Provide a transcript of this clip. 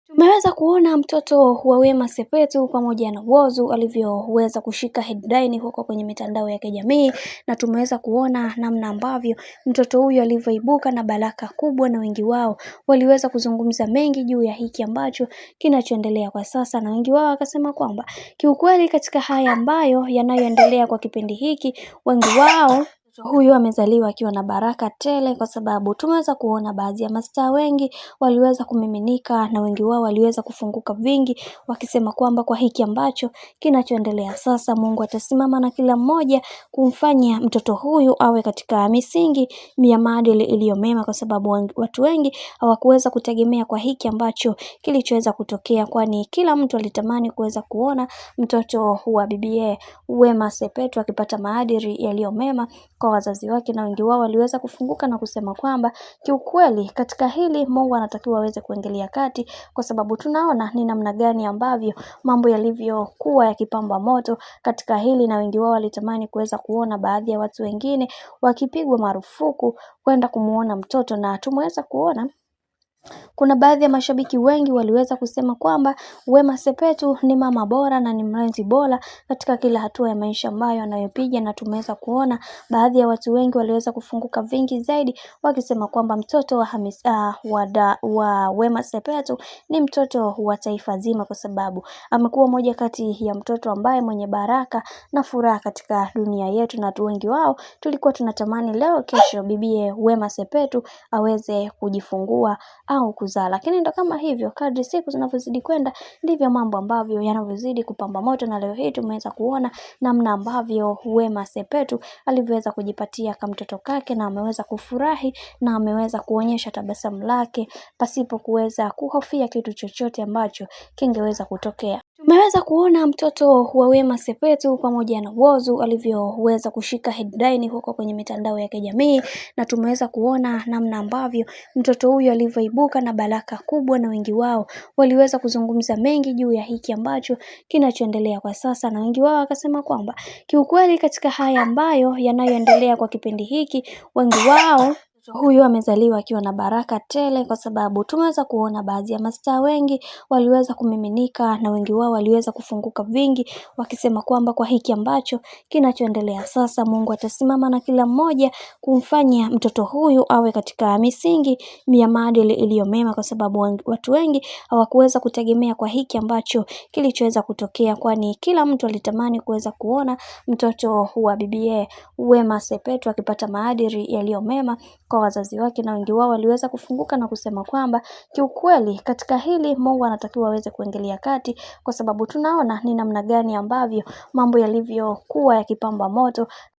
Tumeweza kuona mtoto wa Wema Sepetu pamoja na Whozu alivyoweza kushika headline huko kwenye mitandao ya kijamii, na tumeweza kuona namna ambavyo mtoto huyu alivyoibuka na baraka kubwa, na wengi wao waliweza kuzungumza mengi juu ya hiki ambacho kinachoendelea kwa sasa, na wengi wao wakasema kwamba kiukweli katika haya ambayo yanayoendelea kwa kipindi hiki, wengi wao huyu amezaliwa akiwa na baraka tele, kwa sababu tumeweza kuona baadhi ya mastaa wengi waliweza kumiminika, na wengi wao waliweza kufunguka vingi wakisema kwamba kwa hiki ambacho kinachoendelea sasa, Mungu atasimama na kila mmoja kumfanya mtoto huyu awe katika misingi ya maadili iliyo mema, kwa sababu watu wengi hawakuweza kutegemea kwa hiki ambacho kilichoweza kutokea, kwani kila mtu alitamani kuweza kuona mtoto wa bibiye Wema Sepetu akipata maadili yaliyo mema kwa wazazi wake, na wengi wao waliweza kufunguka na kusema kwamba kiukweli katika hili Mungu anatakiwa aweze kuingilia kati, kwa sababu tunaona ni namna gani ambavyo mambo yalivyokuwa yakipamba moto katika hili, na wengi wao walitamani kuweza kuona baadhi ya watu wengine wakipigwa marufuku kwenda kumuona mtoto, na tumeweza kuona kuna baadhi ya mashabiki wengi waliweza kusema kwamba Wema Sepetu ni mama bora na ni mlezi bora katika kila hatua ya maisha ambayo anayopiga, na tumeweza kuona baadhi ya watu wengi waliweza kufunguka vingi zaidi wakisema kwamba mtoto wa Wema Sepetu ni mtoto wa taifa zima, kwa sababu amekuwa moja kati ya mtoto ambaye mwenye baraka na furaha katika dunia yetu, na wengi wao tulikuwa tunatamani leo kesho bibiye Wema Sepetu aweze kujifungua au kuzaa. Lakini ndo kama hivyo, kadri siku zinavyozidi kwenda ndivyo mambo ambavyo yanavyozidi kupamba moto, na leo hii tumeweza kuona namna ambavyo Wema Sepetu alivyoweza kujipatia kama mtoto kake, na ameweza kufurahi na ameweza kuonyesha tabasamu lake pasipo kuweza kuhofia kitu chochote ambacho kingeweza kutokea. Tumeweza kuona mtoto wa Wema Sepetu pamoja na Whozu alivyoweza kushika headline huko kwenye mitandao ya kijamii, na tumeweza kuona namna ambavyo mtoto huyu alivyoibuka na baraka kubwa, na wengi wao waliweza kuzungumza mengi juu ya hiki ambacho kinachoendelea kwa sasa, na wengi wao wakasema kwamba kiukweli katika haya ambayo yanayoendelea kwa kipindi hiki, wengi wao huyu amezaliwa akiwa na baraka tele, kwa sababu tumeweza kuona baadhi ya mastaa wengi waliweza kumiminika, na wengi wao waliweza kufunguka vingi wakisema kwamba kwa hiki ambacho kinachoendelea sasa, Mungu atasimama na kila mmoja kumfanya mtoto huyu awe katika misingi ya maadili iliyo mema, kwa sababu watu wengi hawakuweza kutegemea kwa hiki ambacho kilichoweza kutokea, kwani kila mtu alitamani kuweza kuona mtoto wa bibiye Wema Sepetu akipata maadili yaliyo mema kwa wazazi wake, na wengi wao waliweza kufunguka na kusema kwamba kiukweli katika hili Mungu anatakiwa aweze kuingilia kati, kwa sababu tunaona ni namna gani ambavyo mambo yalivyokuwa yakipamba moto